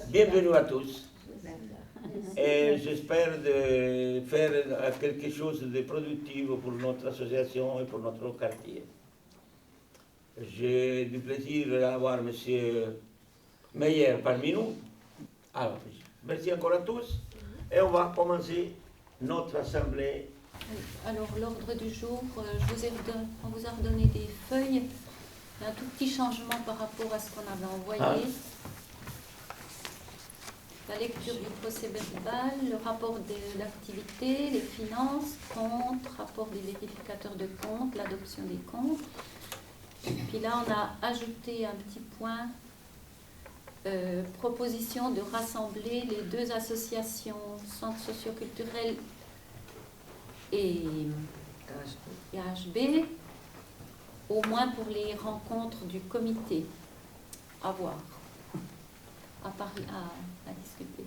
Bienvenue à tous. Et j'espère de faire quelque chose de productif pour notre association et pour notre quartier. J'ai du plaisir d'avoir M. Meyer parmi nous. Alors, merci encore à tous. Et on va commencer notre assemblée. Alors, l'ordre du jour, on vous a redonné des feuilles. Il y a un tout petit changement par rapport à ce qu'on avait envoyé. La lecture du procès verbal, le rapport d'activité, les finances, comptes, rapport des vérificateurs de comptes, l'adoption des comptes. Puis là, on a ajouté un petit point, proposition de rassembler les deux associations, Centre socioculturel et AHB, au moins pour les rencontres du comité. À voir, à discuter.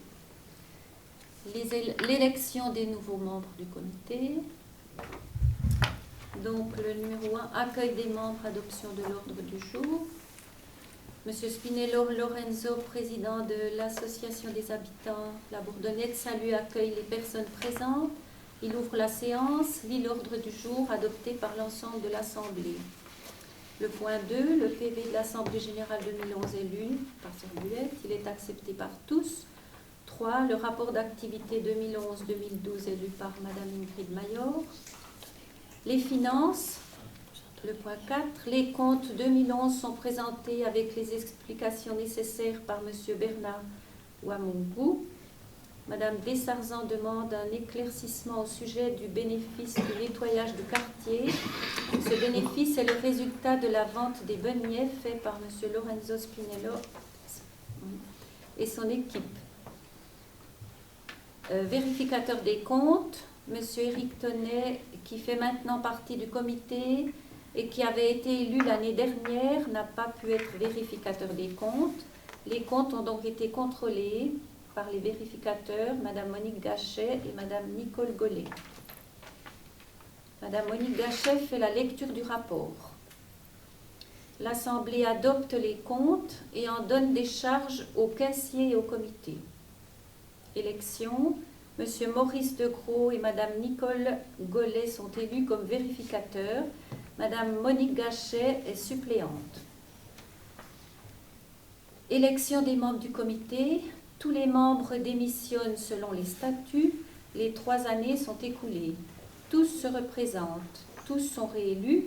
L'élection des nouveaux membres du comité. Donc le numéro 1, accueil des membres, adoption de l'ordre du jour. Monsieur Spinello Lorenzo, président de l'association des habitants La Bourdonnette, salue et accueille les personnes présentes. Il ouvre la séance, lit l'ordre du jour adopté par l'ensemble de l'Assemblée. Le point 2, le PV de l'Assemblée générale 2011 est lu par Sir Buet, il est accepté par tous. 3, le rapport d'activité 2011-2012 est lu par Madame Ingrid Mayor. Les finances, le point 4, les comptes 2011 sont présentés avec les explications nécessaires par Monsieur Bernard Ouamongou. Madame Dessarzan demande un éclaircissement au sujet du bénéfice du nettoyage du quartier. Ce bénéfice est le résultat de la vente des beignets fait par Monsieur Lorenzo Spinello et son équipe. Vérificateur des comptes, Monsieur Éric Tonnet, qui fait maintenant partie du comité et qui avait été élu l'année dernière, n'a pas pu être vérificateur des comptes. Les comptes ont donc été contrôlés par les vérificateurs, Madame Monique Gachet et Madame Nicole Gollet. Madame Monique Gachet fait la lecture du rapport. L'Assemblée adopte les comptes et en donne des charges aux caissiers et au comité. Élection, Monsieur Maurice Degros et Madame Nicole Gollet sont élus comme vérificateurs. Madame Monique Gachet est suppléante. Élection des membres du comité. Tous les membres démissionnent selon les statuts. Les 3 années sont écoulées. Tous se représentent. Tous sont réélus.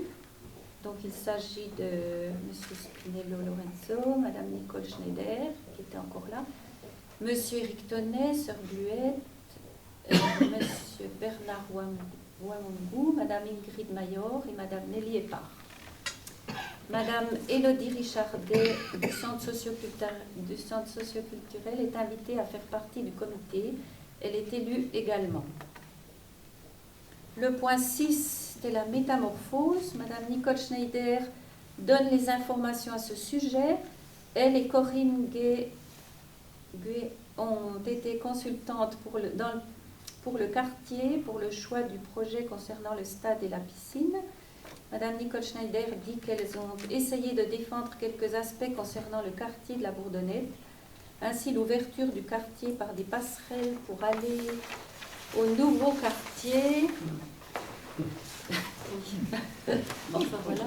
Donc il s'agit de M. Spinello Lorenzo, Mme Nicole Schneider, qui était encore là, M. Éric Tonnet, Sœur Bluette, M. Bernard Ouamongou, Mme Ingrid Mayor et Mme Nelly Epard. Madame Élodie Richardet du Centre socioculturel est invitée à faire partie du comité. Elle est élue également. Le point 6, c'était la métamorphose. Madame Nicole Schneider donne les informations à ce sujet. Elle et Corinne Gué ont été consultantes pour le quartier, pour le choix du projet concernant le stade et la piscine. Madame Nicole Schneider dit qu'elles ont essayé de défendre quelques aspects concernant le quartier de la Bourdonnette, ainsi l'ouverture du quartier par des passerelles pour aller au nouveau quartier. Enfin voilà.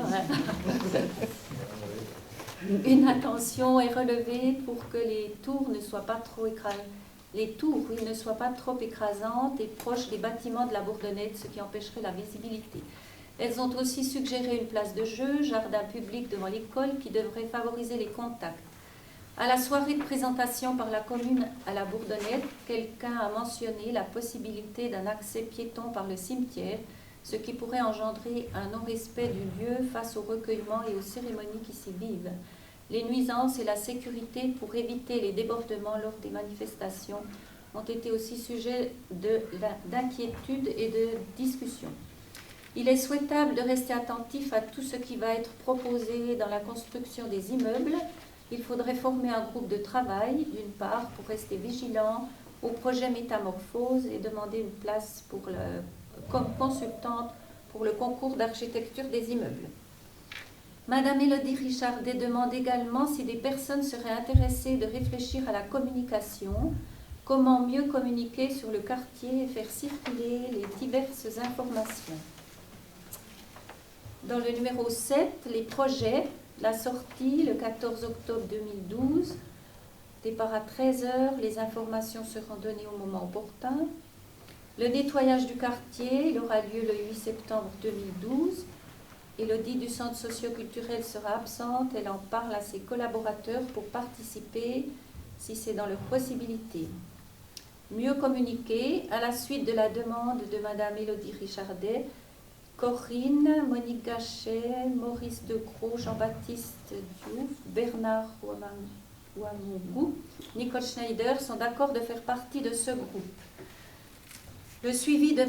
Une attention est relevée pour que les tours ne soient pas trop écrasantes et proches des bâtiments de la Bourdonnette, ce qui empêcherait la visibilité. Elles ont aussi suggéré une place de jeu, jardin public devant l'école qui devrait favoriser les contacts. À la soirée de présentation par la commune à la Bourdonnette, quelqu'un a mentionné la possibilité d'un accès piéton par le cimetière, ce qui pourrait engendrer un non-respect du lieu face au recueillement et aux cérémonies qui s'y vivent. Les nuisances et la sécurité pour éviter les débordements lors des manifestations ont été aussi sujets d'inquiétude et de discussion. Il est souhaitable de rester attentif à tout ce qui va être proposé dans la construction des immeubles. Il faudrait former un groupe de travail, d'une part, pour rester vigilant au projet Métamorphose et demander une place comme consultante pour le concours d'architecture des immeubles. Madame Élodie Richardet demande également si des personnes seraient intéressées de réfléchir à la communication, comment mieux communiquer sur le quartier et faire circuler les diverses informations. Dans le numéro 7, les projets, la sortie le 14 octobre 2012, départ à 13h, les informations seront données au moment opportun. Le nettoyage du quartier, il aura lieu le 8 septembre 2012. Élodie du centre socio-culturel sera absente, elle en parle à ses collaborateurs pour participer si c'est dans leurs possibilités. Mieux communiquer, à la suite de la demande de Madame Élodie Richardet, Corinne, Monique Gachet, Maurice Decroix, Jean-Baptiste Diouf, Bernard Ouamougou, Nicole Schneider sont d'accord de faire partie de ce groupe. Le suivi de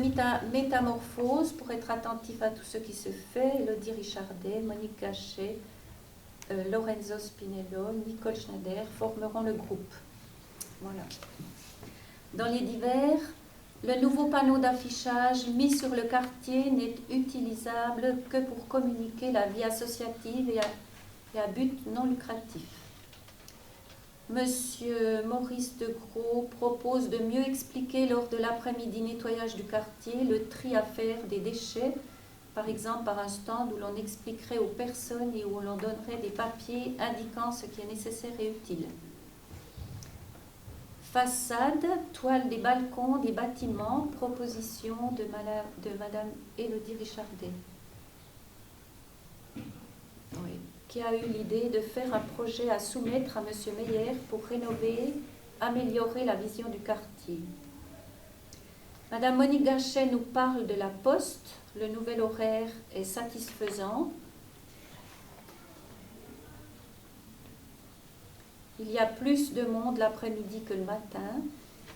métamorphose, pour être attentif à tout ce qui se fait, Élodie Richardet, Monique Gachet, Lorenzo Spinello, Nicole Schneider formeront le groupe. Voilà. Dans les divers, le nouveau panneau d'affichage mis sur le quartier n'est utilisable que pour communiquer la vie associative et à but non lucratif. Monsieur Maurice Decroix propose de mieux expliquer lors de l'après-midi nettoyage du quartier le tri à faire des déchets, par exemple par un stand où l'on expliquerait aux personnes et où l'on donnerait des papiers indiquant ce qui est nécessaire et utile. Façade, toile des balcons, des bâtiments, proposition de Madame Élodie Richardet. Oui. Qui a eu l'idée de faire un projet à soumettre à M. Meyer pour rénover, améliorer la vision du quartier. Madame Monique Gachet nous parle de la poste. Le nouvel horaire est satisfaisant. Il y a plus de monde l'après-midi que le matin,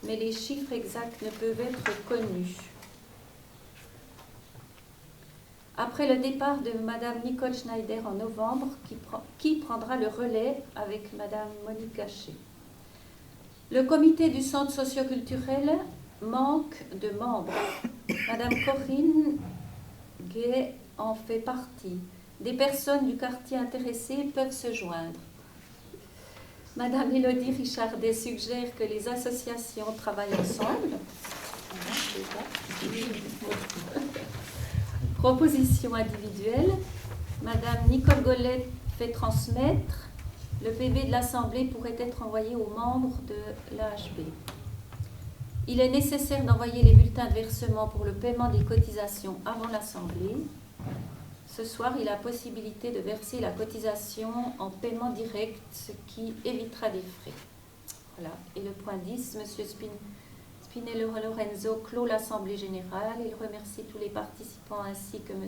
mais les chiffres exacts ne peuvent être connus. Après le départ de Madame Nicole Schneider en novembre, qui prendra le relais avec Madame Monique Gachet. Le comité du centre socio-culturel manque de membres. Madame Corinne Gay en fait partie. Des personnes du quartier intéressées peuvent se joindre. Madame Élodie Richardet suggère que les associations travaillent ensemble. Proposition individuelle. Madame Nicole Golette fait transmettre. Le PV de l'Assemblée pourrait être envoyé aux membres de l'AHB. Il est nécessaire d'envoyer les bulletins de versement pour le paiement des cotisations avant l'Assemblée. Ce soir, il a possibilité de verser la cotisation en paiement direct, ce qui évitera des frais. Voilà. Et le point 10, M. Spinello Lorenzo clôt l'Assemblée générale. Il remercie tous les participants ainsi que M.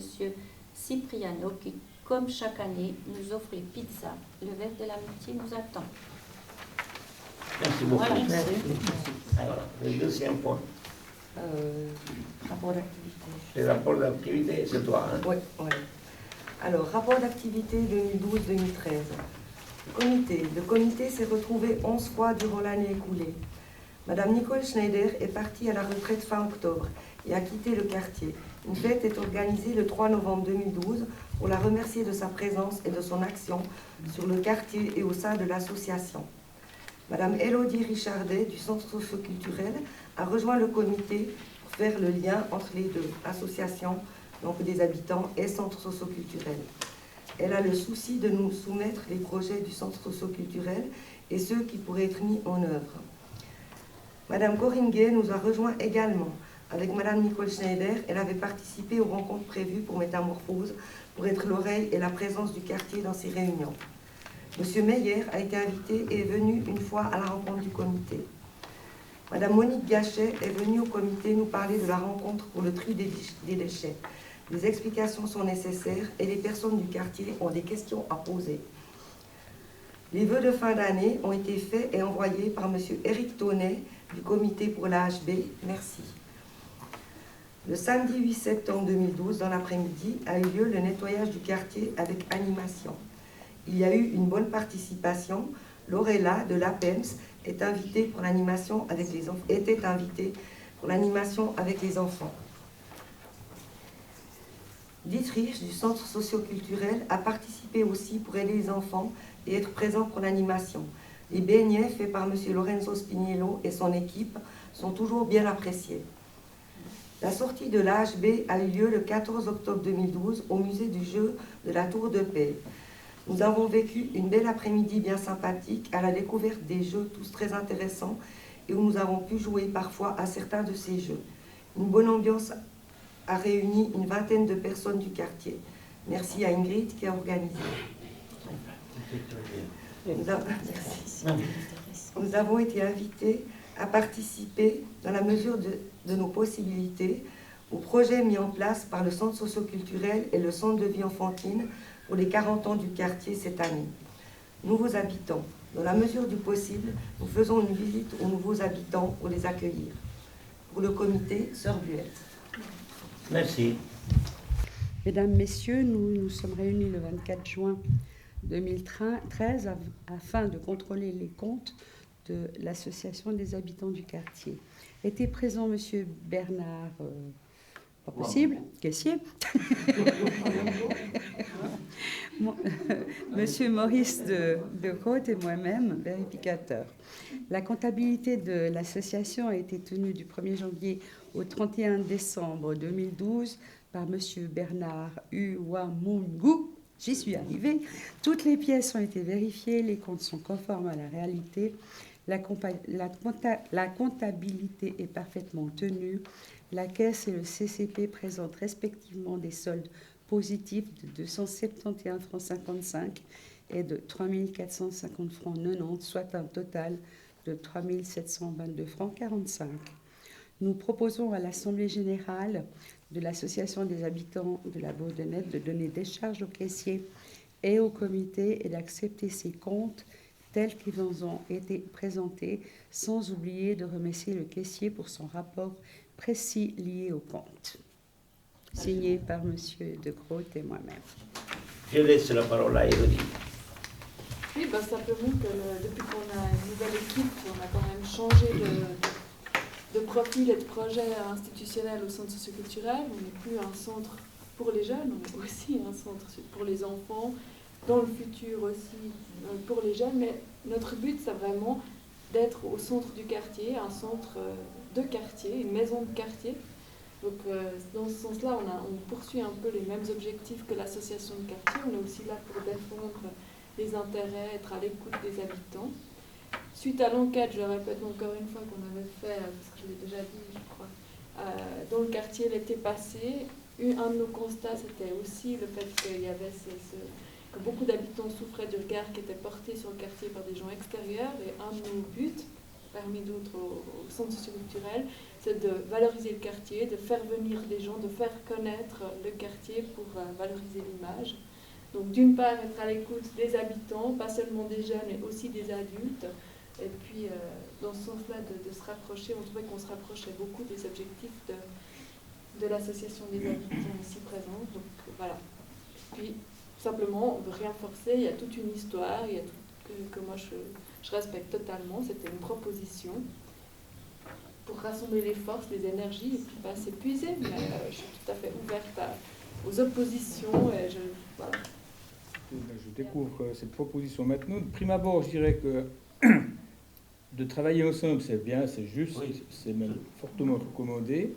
Cipriano qui, comme chaque année, nous offre les pizzas. Le verre de l'amitié nous attend. Merci beaucoup. Voilà. Alors, le deuxième point. Rapport d'activité. Le rapport d'activité, c'est toi, hein? Oui, oui. Alors, rapport d'activité 2012-2013. Le comité s'est retrouvé 11 fois durant l'année écoulée. Madame Nicole Schneider est partie à la retraite fin octobre et a quitté le quartier. Une fête est organisée le 3 novembre 2012 pour la remercier de sa présence et de son action sur le quartier et au sein de l'association. Madame Élodie Richardet du centre socio-culturel a rejoint le comité pour faire le lien entre les deux, association donc des habitants et centre socio-culturel. Elle a le souci de nous soumettre les projets du centre socio-culturel et ceux qui pourraient être mis en œuvre. Madame Corinne Gay nous a rejoint également. Avec Madame Nicole Schneider, elle avait participé aux rencontres prévues pour Métamorphose, pour être l'oreille et la présence du quartier dans ces réunions. Monsieur Meyer a été invité et est venu une fois à la rencontre du comité. Madame Monique Gachet est venue au comité nous parler de la rencontre pour le tri des déchets. Des explications sont nécessaires et les personnes du quartier ont des questions à poser. Les vœux de fin d'année ont été faits et envoyés par monsieur Éric Tonnet du comité pour l'AHB. Merci. Le samedi 8 septembre 2012, dans l'après-midi, a eu lieu le nettoyage du quartier avec animation. Il y a eu une bonne participation. Lorella de l'APEMS était invitée pour l'animation avec les enfants. Dietrich du centre socio-culturel a participé aussi pour aider les enfants et être présent pour l'animation. Les beignets faits par M. Lorenzo Spiniello et son équipe sont toujours bien appréciés. La sortie de l'AHB a eu lieu le 14 octobre 2012 au musée du jeu de la Tour de Paix. Nous avons vécu une belle après-midi bien sympathique à la découverte des jeux tous très intéressants et où nous avons pu jouer parfois à certains de ces jeux. Une bonne ambiance a réuni une vingtaine de personnes du quartier. Merci à Ingrid qui a organisé. Nous avons été invités à participer, dans la mesure de nos possibilités, au projet mis en place par le Centre socio-culturel et le Centre de vie enfantine pour les 40 ans du quartier cette année. Nouveaux habitants. Dans la mesure du possible, nous faisons une visite aux nouveaux habitants pour les accueillir. Pour le comité, Sœur Buette. Merci. Mesdames, Messieurs, nous nous sommes réunis le 24 juin 2013 afin de contrôler les comptes de l'Association des habitants du quartier. Était présent M. Bernard, pas possible, caissier, M. Maurice de Côte et moi-même, vérificateur. La comptabilité de l'association a été tenue du 1er janvier au 31 décembre 2012 par M. Bernard Uwamungu. J'y suis arrivée. Toutes les pièces ont été vérifiées, les comptes sont conformes à la réalité, la comptabilité est parfaitement tenue, la Caisse et le CCP présentent respectivement des soldes positifs de 271 francs 55 et de 3 450 francs 90, soit un total de 3 722 francs 45. Nous proposons à l'Assemblée générale de l'Association des habitants de la Bourdonnette de donner décharge aux caissiers et au comité et d'accepter ces comptes tels qu'ils ont été présentés, sans oublier de remercier le caissier pour son rapport précis lié au compte. Signé par M. De Groot et moi-même. Je laisse la parole à Elodie. Oui, simplement que depuis qu'on a une nouvelle équipe, on a quand même changé de profil et de projet institutionnel au centre socioculturel. On n'est plus un centre pour les jeunes, on est aussi un centre pour les enfants, dans le futur aussi pour les jeunes, mais notre but c'est vraiment d'être au centre du quartier, un centre de quartier, une maison de quartier. Donc dans ce sens-là, on poursuit un peu les mêmes objectifs que l'association de quartier. On est aussi là pour défendre les intérêts, être à l'écoute des habitants. Suite à l'enquête, je le répète encore une fois, qu'on avait fait, parce que je l'ai déjà dit, je crois, dans le quartier l'été passé, un de nos constats, c'était aussi le fait qu'il y avait que beaucoup d'habitants souffraient du regard qui était porté sur le quartier par des gens extérieurs. Et un de nos buts, parmi d'autres au centre socioculturel, c'est de valoriser le quartier, de faire venir des gens, de faire connaître le quartier pour valoriser l'image. Donc d'une part, être à l'écoute des habitants, pas seulement des jeunes, mais aussi des adultes. Et puis, dans ce sens-là, de se rapprocher, on trouvait qu'on se rapprochait beaucoup des objectifs de l'association des habitants ici présents. Donc voilà. Puis, simplement, on ne veut rien forcer, il y a toute une histoire, il y a tout, que moi je respecte totalement. C'était une proposition pour rassembler les forces, les énergies, et puis pas s'épuiser, mais je suis tout à fait ouverte aux oppositions. Et voilà. Je découvre cette proposition maintenant. De prime abord, je dirais que de travailler ensemble, c'est bien, c'est juste, oui. C'est même fortement recommandé.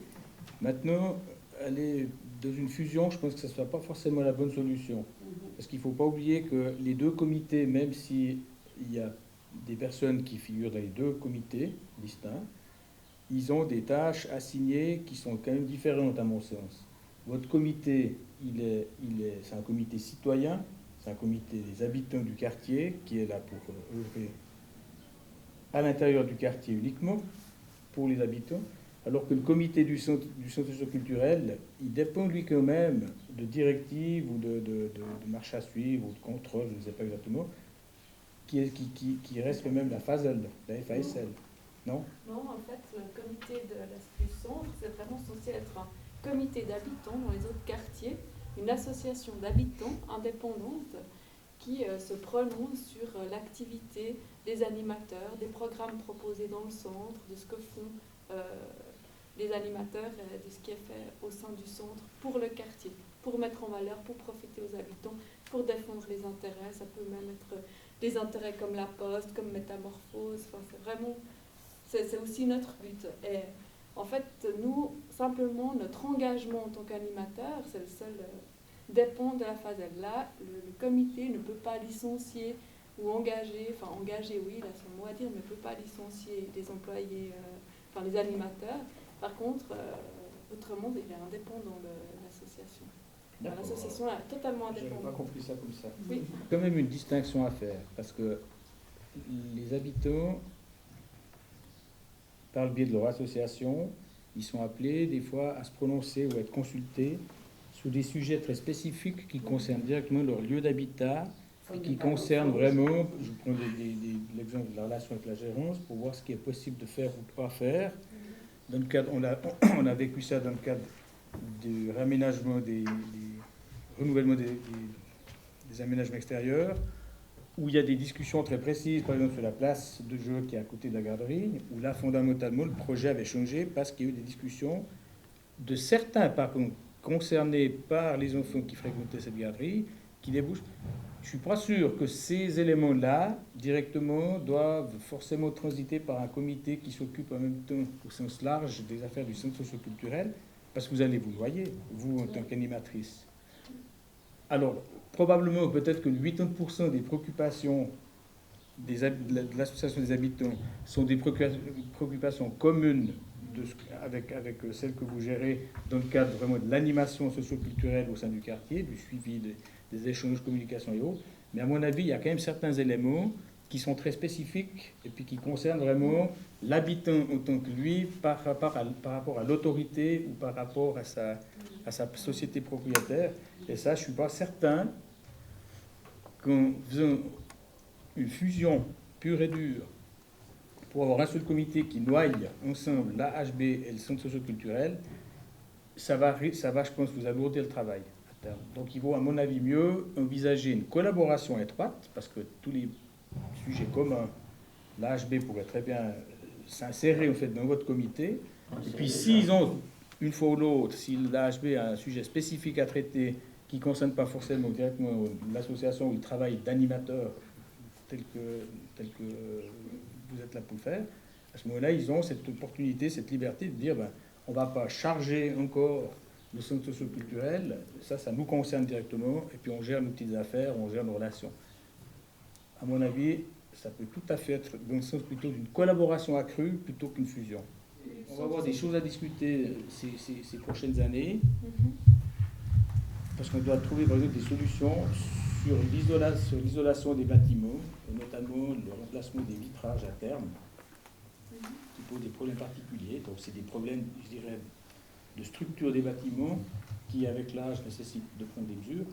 Maintenant, aller dans une fusion, je pense que ce ne soit pas forcément la bonne solution. Parce qu'il ne faut pas oublier que les deux comités, même s'il y a des personnes qui figurent dans les deux comités distincts, ils ont des tâches assignées qui sont quand même différentes à mon sens. Votre comité, c'est un comité citoyen, c'est un comité des habitants du quartier qui est là pour œuvrer à l'intérieur du quartier uniquement, pour les habitants, alors que le comité du centre socioculturel, il dépend lui quand même de directives ou de marche à suivre ou de contrôle, je ne sais pas exactement, qui reste quand même la FASL, la FASL, non? Non, en fait, le comité du centre, c'est vraiment censé être un comité d'habitants dans les autres quartiers, une association d'habitants indépendante qui se prononce sur l'activité des animateurs, des programmes proposés dans le centre, de ce que font les animateurs, de ce qui est fait au sein du centre pour le quartier. pour mettre en valeur, pour profiter aux habitants, pour défendre les intérêts. Ça peut même être des intérêts comme la Poste, comme Métamorphose. Enfin, c'est vraiment, c'est aussi notre but. Et en fait, nous, simplement, notre engagement en tant qu'animateur, c'est le seul, dépend de la FASEL. Là, le comité ne peut pas licencier ou engager, enfin engager, oui, il a son mot à dire, mais ne peut pas licencier des employés, enfin les animateurs. Par contre, autrement, il est indépendant de l'association. Enfin, l'association est totalement Je n'avais indépendante. pas compris ça comme ça. Oui. Il y a quand même une distinction à faire, parce que les habitants, par le biais de leur association, ils sont appelés des fois à se prononcer ou à être consultés sur des sujets très spécifiques qui concernent directement leur lieu d'habitat, et qui concernent vraiment, je prends l'exemple de la relation avec la gérance, pour voir ce qui est possible de faire ou de pas faire. Dans le cadre, on a vécu ça dans le cadre du réaménagement des renouvellement des aménagements extérieurs, où il y a des discussions très précises, par exemple sur la place de jeu qui est à côté de la garderie, où là, fondamentalement, le projet avait changé parce qu'il y a eu des discussions de certains, par contre, concernés par les enfants qui fréquentaient cette garderie, qui débouchent. Je ne suis pas sûr que ces éléments-là, directement, doivent forcément transiter par un comité qui s'occupe en même temps, au sens large, des affaires du centre socioculturel, parce que vous allez vous le voyez, vous, en tant qu'animatrice. Alors, probablement, peut-être que 80% des préoccupations de l'association des habitants sont des préoccupations communes avec celles que vous gérez dans le cadre vraiment de l'animation socioculturelle au sein du quartier, du suivi des échanges, communication et autres. Mais à mon avis, il y a quand même certains éléments qui sont très spécifiques et puis qui concernent vraiment l'habitant en tant que lui par rapport à l'autorité ou par rapport à sa société propriétaire. Et ça, je ne suis pas certain qu'en faisant une fusion pure et dure pour avoir un seul comité qui noie ensemble l'AHB et le centre socioculturel, ça va, je pense, vous alourdir le travail à terme. Donc il vaut, à mon avis, mieux envisager une collaboration étroite, parce que tous les sujets communs, l'AHB pourrait très bien s'insérer en fait, dans votre comité. Et puis s'ils ont, une fois ou l'autre, si l'AHB a un sujet spécifique à traiter qui ne concerne pas forcément directement l'association ou le travail d'animateur tel que vous êtes là pour le faire, à ce moment-là, ils ont cette opportunité, cette liberté de dire on ne va pas charger encore le centre socioculturel, ça nous concerne directement, et puis on gère nos petites affaires, on gère nos relations. À mon avis, ça peut tout à fait être dans le sens plutôt d'une collaboration accrue plutôt qu'une fusion. On va avoir des choses à discuter ces prochaines années, parce qu'on doit trouver par exemple des solutions sur l'isolation des bâtiments, et notamment le remplacement des vitrages à terme, qui posent des problèmes particuliers. Donc c'est des problèmes, je dirais, de structure des bâtiments qui, avec l'âge, nécessitent de prendre des mesures.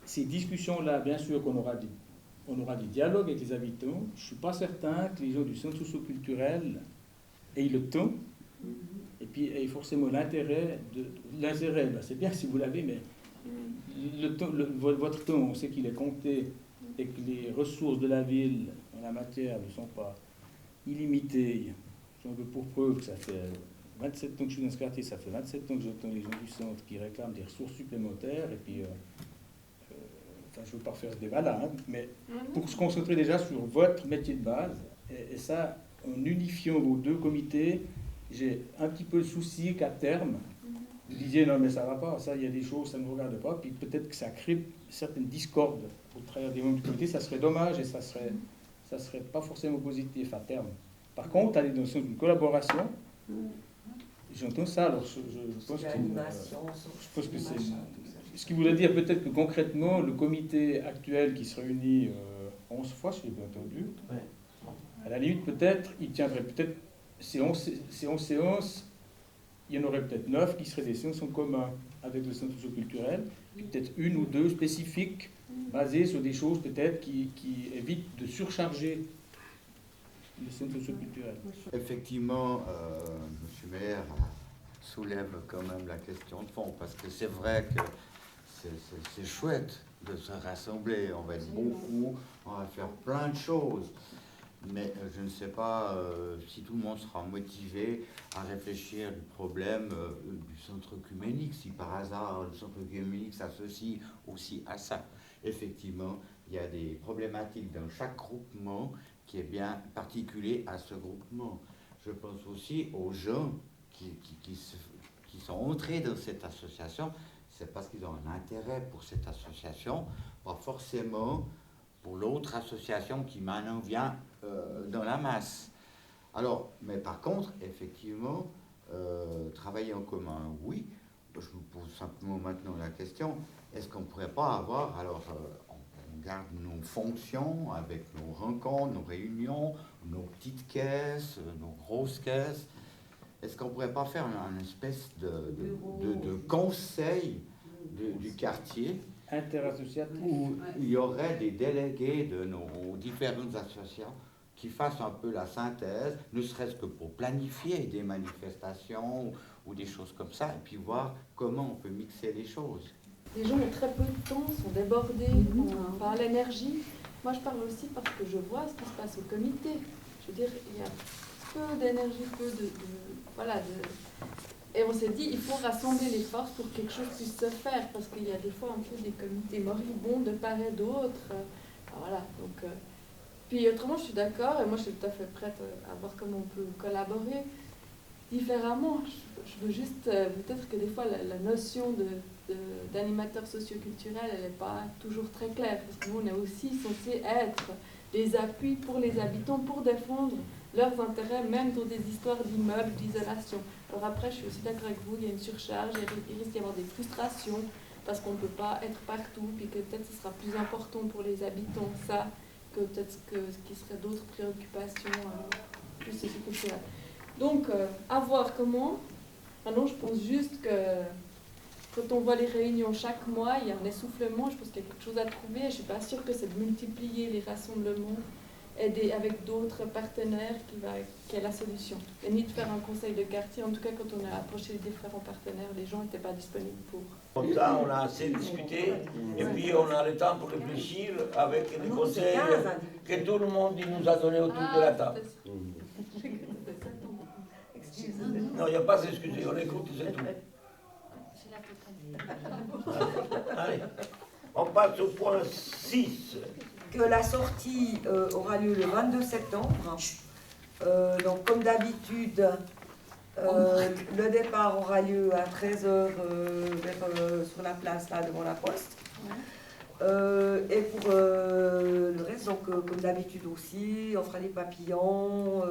Ces discussions-là, bien sûr qu'on aura des dialogues avec les habitants. Je ne suis pas certain que les gens du centre socio-culturel aient le temps, et puis aient forcément l'intérêt. L'intérêt, c'est bien si vous l'avez, mais votre temps, on sait qu'il est compté, et que les ressources de la ville en la matière ne sont pas illimitées. J'en veux pour preuve que ça fait 27 ans que je suis dans ce quartier, ça fait 27 ans que j'entends les gens du centre qui réclament des ressources supplémentaires, et puis, je ne veux pas refaire ce débat-là, hein, mais pour se concentrer déjà sur votre métier de base, et ça, en unifiant vos deux comités, j'ai un petit peu le souci qu'à terme, vous disiez non mais ça ne va pas, ça il y a des choses, ça ne me regarde pas, puis peut-être que ça crée certaines discordes au travers des membres du comité, ça serait dommage et ça serait pas forcément positif à terme. Par contre, aller dans le sens d'une collaboration, j'entends ça, alors je pense que c'est... Ce qui voudrait dire peut-être que concrètement, le comité actuel qui se réunit 11 fois, si j'ai bien entendu, à la limite peut-être, il tiendrait peut-être ces 11 séances, il y en aurait peut-être 9 qui seraient des séances en commun avec le centre socioculturel, puis peut-être une ou deux spécifiques, basées sur des choses peut-être qui évitent de surcharger le centre socioculturel. Effectivement, M. Maire soulève quand même la question de fond, parce que c'est vrai que c'est chouette de se rassembler, on va être beaucoup, on va faire plein de choses. mais je ne sais pas si tout le monde sera motivé à réfléchir du problème du centre œcuménique, si par hasard le centre œcuménique s'associe aussi à ça. Effectivement, il y a des problématiques dans chaque groupement qui est bien particulier à ce groupement. Je pense aussi aux gens qui sont entrés dans cette association, c'est parce qu'ils ont un intérêt pour cette association, pas forcément pour l'autre association qui maintenant vient dans la masse. Alors, mais par contre, effectivement, travailler en commun, oui. Je vous pose simplement maintenant la question, est-ce qu'on ne pourrait pas avoir, alors on garde nos fonctions avec nos rencontres, nos réunions, nos petites caisses, nos grosses caisses, est-ce qu'on ne pourrait pas faire une espèce de conseil du quartier Interassociatif. où il y aurait des délégués de nos différentes associations qui fassent un peu la synthèse, ne serait-ce que pour planifier des manifestations ou des choses comme ça, et puis voir comment on peut mixer les choses. Les gens ont très peu de temps, sont débordés par l'énergie. Moi, je parle aussi parce que je vois ce qui se passe au comité. Je veux dire, il y a peu d'énergie, Et on s'est dit, il faut rassembler les forces pour que quelque chose puisse se faire, parce qu'il y a des fois un peu des comités moribonds de part et d'autre. Voilà, donc... Puis autrement, je suis d'accord, et moi je suis tout à fait prête à voir comment on peut collaborer différemment. Je veux juste, peut-être que des fois la notion d'animateur socioculturel, elle n'est pas toujours très claire, parce que nous on est aussi censé être des appuis pour les habitants, pour défendre leurs intérêts, même dans des histoires d'immeubles, d'isolation. Alors après, je suis aussi d'accord avec vous, il y a une surcharge, il risque d'y avoir des frustrations, parce qu'on ne peut pas être partout, puis que peut-être ce sera plus important pour les habitants, ça, que peut-être ce qui serait d'autres préoccupations plus socioculturelles. Donc, à voir comment. Maintenant, je pense juste que quand on voit les réunions chaque mois, il y a un essoufflement, je pense qu'il y a quelque chose à trouver. Je ne suis pas sûre que c'est de multiplier les rassemblements avec d'autres partenaires qui est la solution. Et ni de faire un conseil de quartier. En tout cas, quand on a approché les différents partenaires, les gens n'étaient pas disponibles pour. Comme ça, on a assez discuté, et puis on a le temps pour réfléchir avec les conseils que tout le monde nous a donnés autour de la table. Non, il n'y a pas à s'excuser, on écoute, c'est tout. Allez, on passe au point 6. Que la sortie aura lieu le 22 septembre. Donc, comme d'habitude, le départ aura lieu à 13h sur la place, là, devant la poste. Et pour le reste, donc, comme d'habitude aussi, on fera les papillons,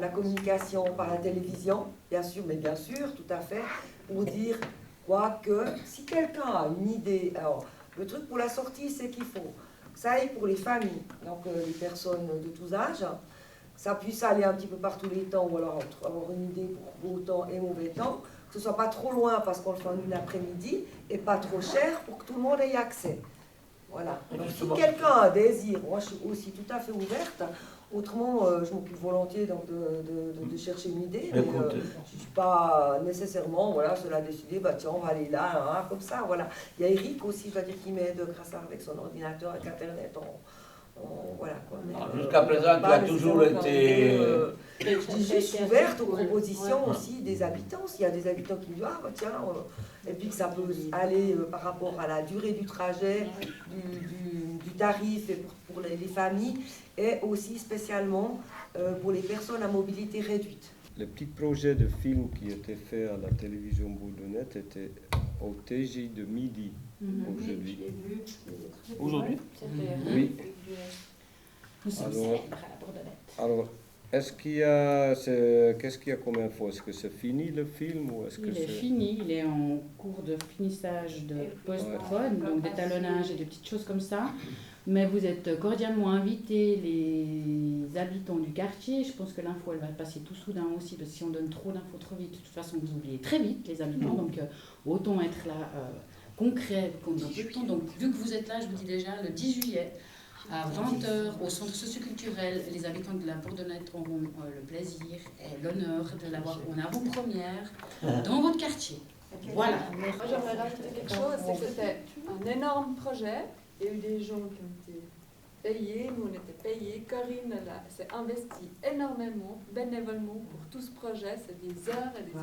la communication par la télévision, bien sûr, tout à fait, pour dire quoi que si quelqu'un a une idée, alors le truc pour la sortie, c'est qu'il faut que ça aille pour les familles, donc les personnes de tous âges, que ça puisse aller un petit peu par tous les temps, ou alors avoir une idée pour beau temps et mauvais temps, que ce soit pas trop loin parce qu'on le fait en une après-midi, et pas trop cher pour que tout le monde ait accès. Voilà. Donc, si quelqu'un a un désir, moi je suis aussi tout à fait ouverte. Autrement, je m'occupe volontiers donc, de chercher une idée, mais je ne suis pas nécessairement, voilà, cela décidé, bah tiens, on va aller là, comme ça, voilà. Il y a Eric aussi, je dois dire, qui m'aide grâce à avec son ordinateur, avec Internet, voilà quoi. Jusqu'à présent, tu as toujours été... je dis juste ouverte aux propositions aussi des habitants. S'il y a des habitants qui me disent, ah bah tiens, et puis que ça peut aller par rapport à la durée du trajet, du tarif et pour les familles, et aussi spécialement pour les personnes à mobilité réduite. Le petit projet de film qui était fait à la télévision Bourdonnais était au TJ de midi aujourd'hui. Aujourd'hui ? Oui. Alors, est-ce qu'il y a, qu'est-ce qu'il y a comme info? Est-ce que c'est fini le film ou est-ce que il est fini, il est en cours de finissage de post-prod, donc d'étalonnage et de petites choses comme ça. Mais vous êtes cordialement invités, les habitants du quartier. Je pense que l'info, elle va passer tout soudain aussi, parce que si on donne trop d'infos trop vite, de toute façon, vous oubliez très vite les habitants. Donc, autant être là concret, qu'on ait peu de temps. Donc, vu que vous êtes là, je vous dis déjà, le 10 juillet, à 20h, au centre socioculturel, les habitants de la Bourdonnette auront le plaisir et l'honneur de l'avoir en avant-première dans votre quartier. Voilà. Moi, j'aimerais rajouter quelque chose, c'est que c'était un énorme projet. Il y a eu des gens qui ont été payés, nous on était payés. Corinne s'est investie énormément, bénévolement pour tout ce projet. C'est des heures et des heures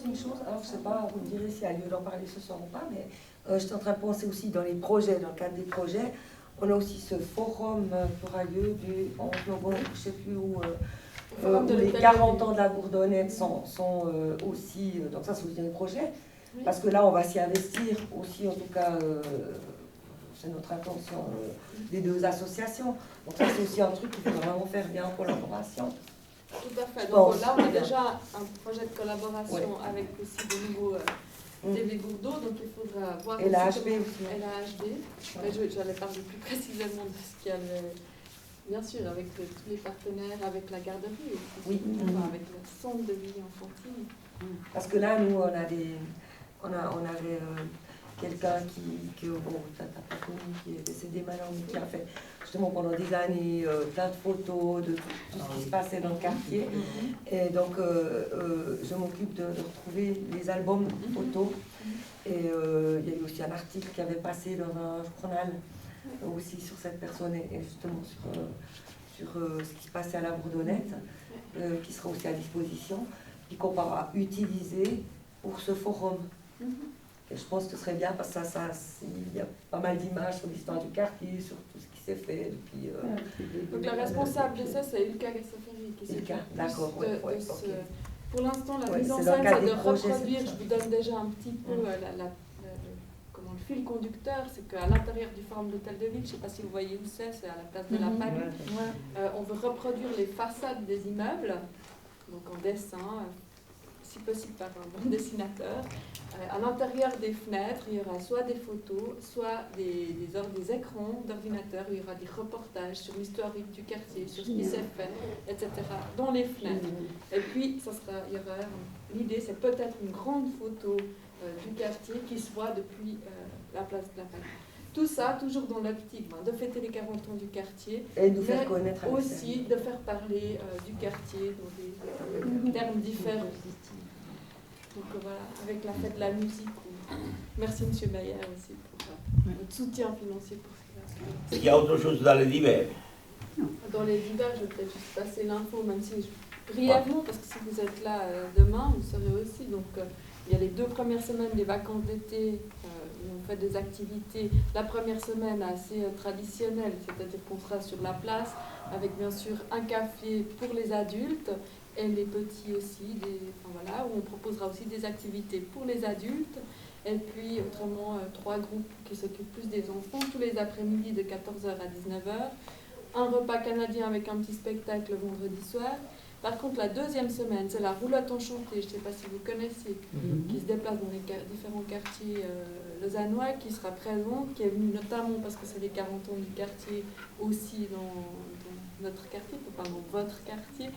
Une chose, alors je ne sais pas, vous me direz s'il y a lieu d'en parler ce soir ou pas, mais je suis en train de penser aussi dans les projets, dans le cadre des projets, on a aussi ce forum qui aura lieu du 11 novembre, je ne sais plus où, où les 40 ans de la Bourdonnette sont aussi, donc ça c'est aussi un projet, oui. Parce que là on va s'y investir aussi, en tout cas, c'est notre intention des deux associations, donc ça c'est aussi un truc qu'il faut vraiment faire bien en collaboration. Tout à fait. Donc là, on a déjà un projet de collaboration avec aussi de nouveaux TV Bourdeaux, donc il faudra voir. Et la HB aussi. Et la HB. Ouais. J'allais parler plus précisément de ce qu'il y a, bien sûr, avec tous les partenaires, avec la garderie aussi, oui. Avec le centre de vie enfantine. Parce que là, nous, on avait quelqu'un bon, t'as pas connu, qui est décédé maintenant, mais qui a fait justement pendant des années plein de photos de tout ce qui se passait dans le quartier. Et donc, je m'occupe de retrouver les albums photos. Et il y a eu aussi un article qui avait passé dans un journal aussi sur cette personne et justement sur ce qui se passait à la Bourdonnette, qui sera aussi à disposition, et qu'on pourra utiliser pour ce forum. Et je pense que ce serait bien parce que il y a pas mal d'images sur l'histoire du quartier, sur tout ce qui s'est fait depuis... Donc la responsable de ça, c'est Ilka Gassafari qui s'occupe Pour l'instant, la mise en scène, c'est de reproduire, je vous donne déjà un petit peu le fil conducteur, c'est qu'à l'intérieur du forum d'hôtel de ville, je ne sais pas si vous voyez où c'est à la place de la PAC, on veut reproduire les façades des immeubles, donc en dessin, si possible par un bon dessinateur. À l'intérieur des fenêtres, il y aura soit des photos, soit des écrans d'ordinateur, il y aura des reportages sur l'histoire du quartier, sur ce qui s'est fait, etc. dans les fenêtres. Et puis, l'idée, c'est peut-être une grande photo du quartier qui se voit depuis la place de la PAC. Tout ça, toujours dans l'optique de fêter les 40 ans du quartier, et de faire connaître aussi de faire parler du quartier dans des termes différents. Donc voilà, avec la fête de la musique. Merci M. Mayer aussi pour votre soutien financier pour cela. Est-ce qu'il y a autre chose dans les divers? Dans les divers, je vais peut-être juste passer l'info, même si brièvement, parce que si vous êtes là demain, vous saurez aussi. Donc il y a les 2 premières semaines des vacances d'été où on fait des activités. La première semaine assez traditionnelle, c'est-à-dire qu'on sera sur la place avec bien sûr un café pour les adultes et les petits aussi, où on proposera aussi des activités pour les adultes. Et puis autrement 3 groupes qui s'occupent plus des enfants tous les après-midi de 14h à 19h. Un repas canadien avec un petit spectacle le vendredi soir. Par contre, la 2e semaine, c'est la roulotte enchantée, je ne sais pas si vous connaissez, qui se déplace dans les différents quartiers lausannois, qui sera présente, qui est venue notamment parce que c'est les 40 ans du quartier aussi dans notre quartier, enfin dans votre quartier.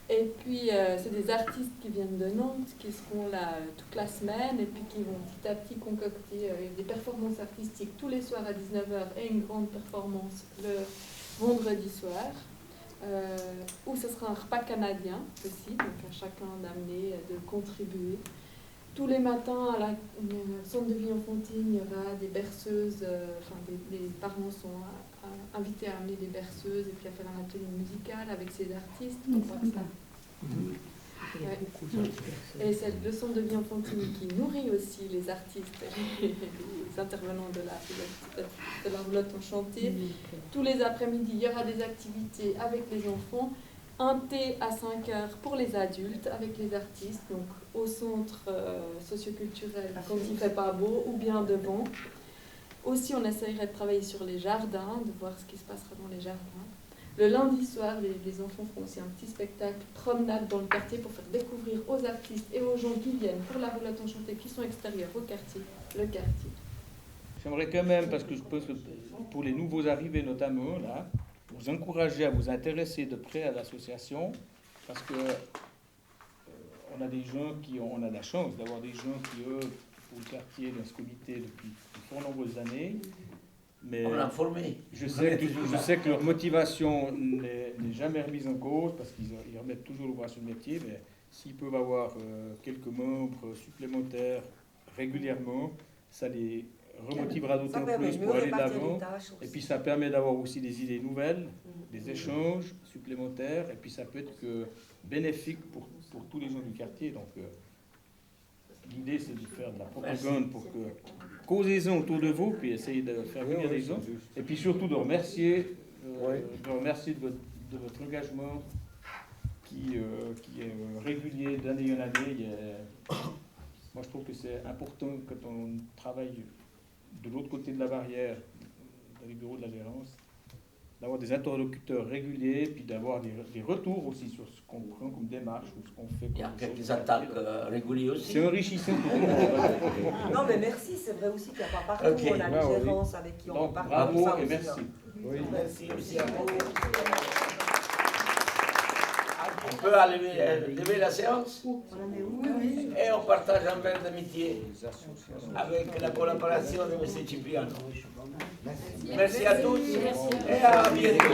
Et puis, c'est des artistes qui viennent de Nantes, qui seront là toute la semaine, et puis qui vont petit à petit concocter des performances artistiques tous les soirs à 19h et une grande performance le vendredi soir. Où ce sera un repas canadien aussi, donc à chacun d'amener, de contribuer. Tous les matins, au centre de vie enfantine, il y aura des berceuses, les parents sont invités à amener des berceuses et puis à faire un atelier musical avec ces artistes. Et c'est le centre de vie enfantine qui nourrit aussi les artistes, les intervenants de la roulotte enchantée. Tous les après-midi, il y aura des activités avec les enfants. Un thé à 5h pour les adultes avec les artistes, donc au centre socioculturel quand il ne fait pas beau, ou bien devant. Aussi, on essaierait de travailler sur les jardins, de voir ce qui se passera dans les jardins. Le lundi soir, les enfants feront aussi un petit spectacle promenade dans le quartier pour faire découvrir aux artistes et aux gens qui viennent pour la roulotte enchantée, qui sont extérieurs au quartier, le quartier. J'aimerais quand même, parce que je pense que pour les nouveaux arrivés notamment, là, vous encourager à vous intéresser de près à l'association, parce que on a des gens on a la chance d'avoir des gens qui œuvrent pour le quartier dans ce comité depuis de fort nombreuses années. Mais on l'a formé. Je sais que leur motivation n'est jamais remise en cause parce qu'ils remettent toujours le bras sur le métier. Mais s'ils peuvent avoir quelques membres supplémentaires régulièrement, ça les remotivera Ça d'autant permet plus de pour mieux aller de répartir l'avant. les tâches Et aussi. puis ça permet d'avoir aussi des idées nouvelles, des échanges supplémentaires, et puis ça peut être que bénéfique pour tous les gens du quartier. Donc l'idée c'est de faire de la propagande pour que causez-en autour de vous, puis essayez de faire venir les gens, et puis surtout de remercier, de votre engagement qui est régulier d'année en année. Moi je trouve que c'est important quand on travaille de l'autre côté de la barrière, dans les bureaux de la gérance, d'avoir des interlocuteurs réguliers, puis d'avoir des retours aussi sur ce qu'on prend comme démarche ou ce qu'on fait. Il y a quelques attaques régulières aussi. C'est enrichissant pour tout le monde. Non, mais merci, c'est vrai aussi qu'il n'y a pas partout. Ok. On a les gérances avec qui on Donc, parle. bravo de ça et aussi, merci. hein. Merci aussi à vous. On peut aller lever la séance et on partage un verre d'amitié avec la collaboration de M. Cipriano. Merci à tous et à bientôt.